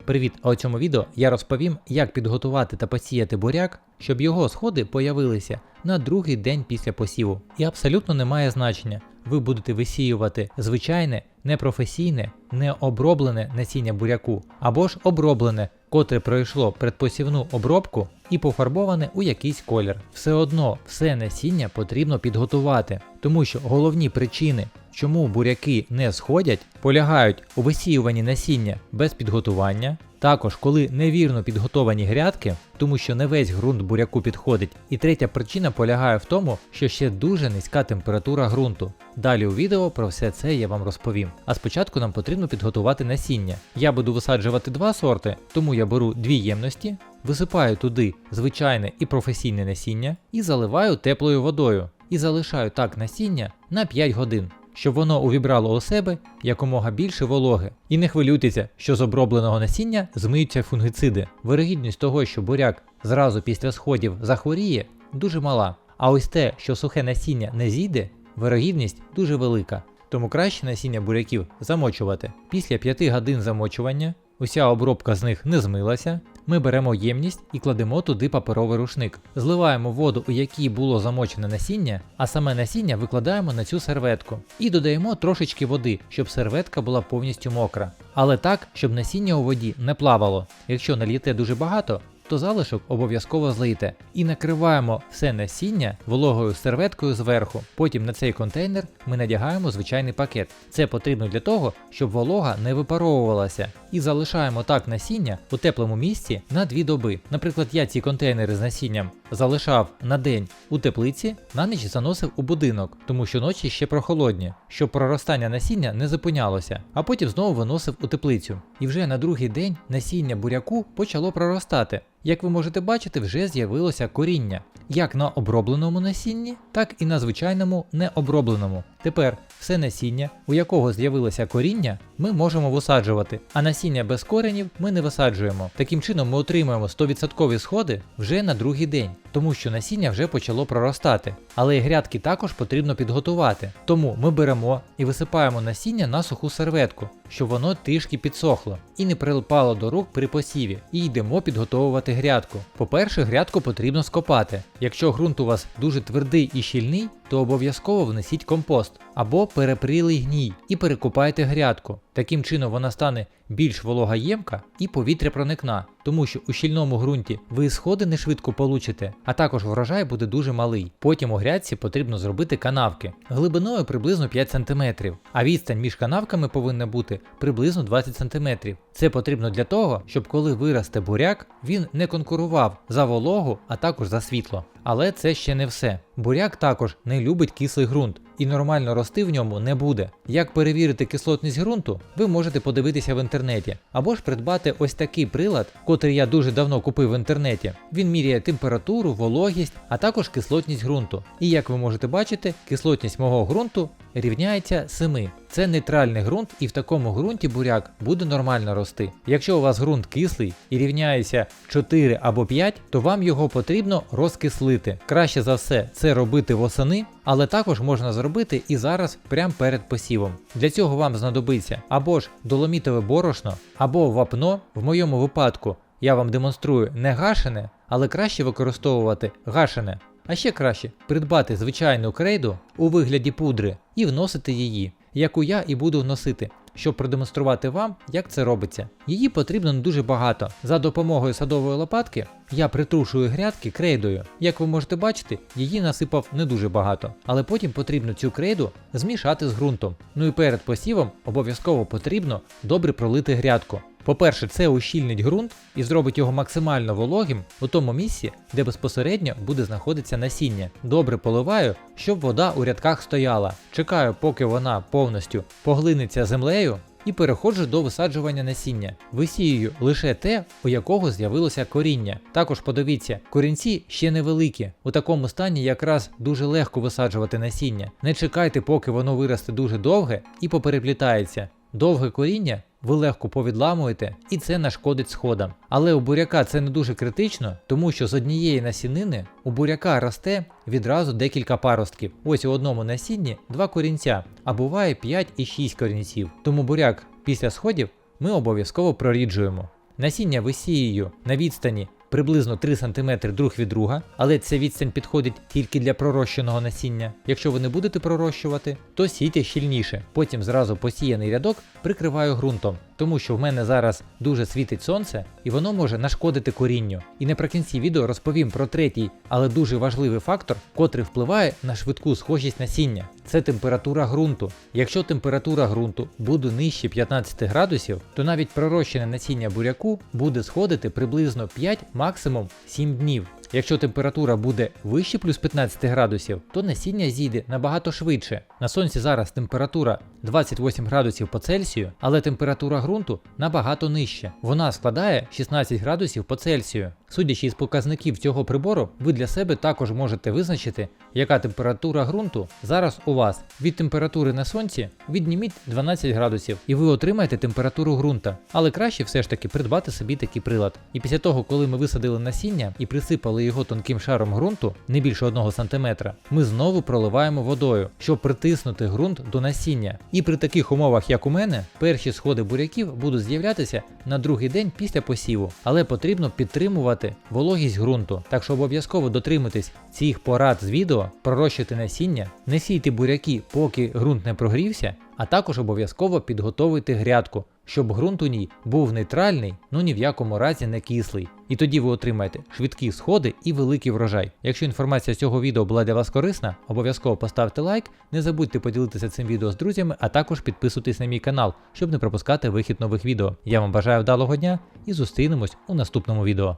Привіт! А у цьому відео я розповім, як підготувати та посіяти буряк, щоб його сходи появилися на другий день після посіву. І абсолютно не має значення, ви будете висіювати звичайне, непрофесійне, необроблене насіння буряку, або ж оброблене, котре пройшло предпосівну обробку і пофарбоване у якийсь колір. Все одно все насіння потрібно підготувати, тому що головні причини, чому буряки не сходять, полягають у висіюванні насіння без підготування, також коли невірно підготовані грядки, тому що не весь ґрунт буряку підходить. І третя причина полягає в тому, що ще дуже низька температура ґрунту. Далі у відео про все це я вам розповім. А спочатку нам потрібно підготувати насіння. Я буду висаджувати два сорти, тому я беру дві ємності, висипаю туди звичайне і професійне насіння і заливаю теплою водою. І залишаю так насіння на 5 годин. Щоб воно увібрало у себе якомога більше вологи. І не хвилюйтеся, що з обробленого насіння змиються фунгициди. Вирогідність того, що буряк зразу після сходів захворіє, дуже мала. А ось те, що сухе насіння не зійде, вирогідність дуже велика. Тому краще насіння буряків замочувати. Після 5 годин замочування, уся обробка з них не змилася, ми беремо ємність і кладемо туди паперовий рушник. Зливаємо воду, у якій було замочене насіння, а саме насіння викладаємо на цю серветку. І додаємо трошечки води, щоб серветка була повністю мокра. Але так, щоб насіння у воді не плавало. Якщо нальєте дуже багато, то залишок обов'язково злийте. І накриваємо все насіння вологою серветкою зверху. Потім на цей контейнер ми надягаємо звичайний пакет. Це потрібно для того, щоб волога не випаровувалася. І залишаємо так насіння у теплому місці на 2 доби. Наприклад, я ці контейнери з насінням залишав на день у теплиці, на ніч заносив у будинок, тому що ночі ще прохолодні, щоб проростання насіння не зупинялося, а потім знову виносив у теплицю. І вже на другий день насіння буряку почало проростати. Як ви можете бачити, вже з'явилося коріння, як на обробленому насінні, так і на звичайному необробленому. Тепер все насіння, у якого з'явилося коріння, ми можемо висаджувати, а насіння без коренів ми не висаджуємо. Таким чином ми отримуємо 100% сходи вже на другий день, тому що насіння вже почало проростати. Але і грядки також потрібно підготувати. Тому ми беремо і висипаємо насіння на суху серветку, щоб воно трішки підсохло і не прилипало до рук при посіві. І йдемо підготовувати грядку. По-перше, грядку потрібно скопати. Якщо ґрунт у вас дуже твердий і щільний, то обов'язково внесіть компост або перепрілий гній і перекопайте грядку. Таким чином вона стане більш вологоємка і повітря проникна, тому що у щільному ґрунті ви сходи не швидко получите, а також врожай буде дуже малий. Потім у грядці потрібно зробити канавки глибиною приблизно 5 см, а відстань між канавками повинна бути приблизно 20 см. Це потрібно для того, щоб коли виросте буряк, він не конкурував за вологу, а також за світло. Але це ще не все. Буряк також не любить кислий ґрунт і нормально рости в ньому не буде. Як перевірити кислотність ґрунту, ви можете подивитися в інтернеті, або ж придбати ось такий прилад, котрий я дуже давно купив в інтернеті. Він міряє температуру, вологість, а також кислотність ґрунту. І як ви можете бачити, кислотність мого ґрунту рівняється 7. Це нейтральний ґрунт, і в такому ґрунті буряк буде нормально рости. Якщо у вас ґрунт кислий і рівняється 4 або 5, то вам його потрібно розкислити. Краще за все це робити восени, але також можна зробити і зараз прямо перед посівом. Для цього вам знадобиться або ж доломітове борошно, або вапно. В моєму випадку я вам демонструю не гашене, але краще використовувати гашене. А ще краще придбати звичайну крейду у вигляді пудри і вносити її, яку я і буду вносити, щоб продемонструвати вам, як це робиться. Її потрібно не дуже багато. За допомогою садової лопатки я притрушую грядки крейдою. Як ви можете бачити, її насипав не дуже багато. Але потім потрібно цю крейду змішати з ґрунтом. Ну і перед посівом обов'язково потрібно добре пролити грядку. По-перше, це ущільнить ґрунт і зробить його максимально вологим у тому місці, де безпосередньо буде знаходитися насіння. Добре поливаю, щоб вода у рядках стояла. Чекаю, поки вона повністю поглинеться землею, і переходжу до висаджування насіння. Висіюю лише те, у якого з'явилося коріння. Також подивіться, корінці ще невеликі. У такому стані якраз дуже легко висаджувати насіння. Не чекайте, поки воно виросте дуже довге і попереплітається. Довге коріння ви легко повідламуєте, і це нашкодить сходам. Але у буряка це не дуже критично, тому що з однієї насінини у буряка росте відразу декілька паростків. Ось у одному насінні 2 корінця, а буває 5 і 6 корінців. Тому буряк після сходів ми обов'язково проріджуємо. Насіння висіюю на відстані приблизно 3 см друг від друга, але ця відстань підходить тільки для пророщеного насіння. Якщо ви не будете пророщувати, то сійте щільніше. Потім зразу посіяний рядок прикриваю ґрунтом, тому що в мене зараз дуже світить сонце і воно може нашкодити корінню. І наприкінці відео розповім про третій, але дуже важливий фактор, котрий впливає на швидку схожість насіння. Це температура ґрунту. Якщо температура ґрунту буде нижче 15 градусів, то навіть пророщене насіння буряку буде сходити приблизно 5, максимум 7 днів. Якщо температура буде вище плюс 15 градусів, то насіння зійде набагато швидше. На сонці зараз температура 28 градусів по Цельсію, але температура ґрунту набагато нижча. Вона складає 16 градусів по Цельсію. Судячи із показників цього прибору, ви для себе також можете визначити, яка температура ґрунту зараз у вас. Від температури на сонці відніміть 12 градусів і ви отримаєте температуру ґрунта. Але краще все ж таки придбати собі такий прилад. І після того, коли ми висадили насіння і присипали його тонким шаром ґрунту, не більше 1 см, ми знову проливаємо водою, щоб притиснути ґрунт до насіння. І при таких умовах, як у мене, перші сходи буряків будуть з'являтися на другий день після посіву. Але потрібно підтримувати вологість ґрунту, так що обов'язково дотримуйтесь цих порад з відео, пророщуйте насіння, не сійте буряки, поки ґрунт не прогрівся, а також обов'язково підготовуйте грядку, щоб ґрунт у ній був нейтральний, ну ні в якому разі не кислий. І тоді ви отримаєте швидкі сходи і великий врожай. Якщо інформація з цього відео була для вас корисна, обов'язково поставте лайк, не забудьте поділитися цим відео з друзями, а також підписуйтесь на мій канал, щоб не пропускати вихід нових відео. Я вам бажаю вдалого дня і зустрінемось у наступному відео.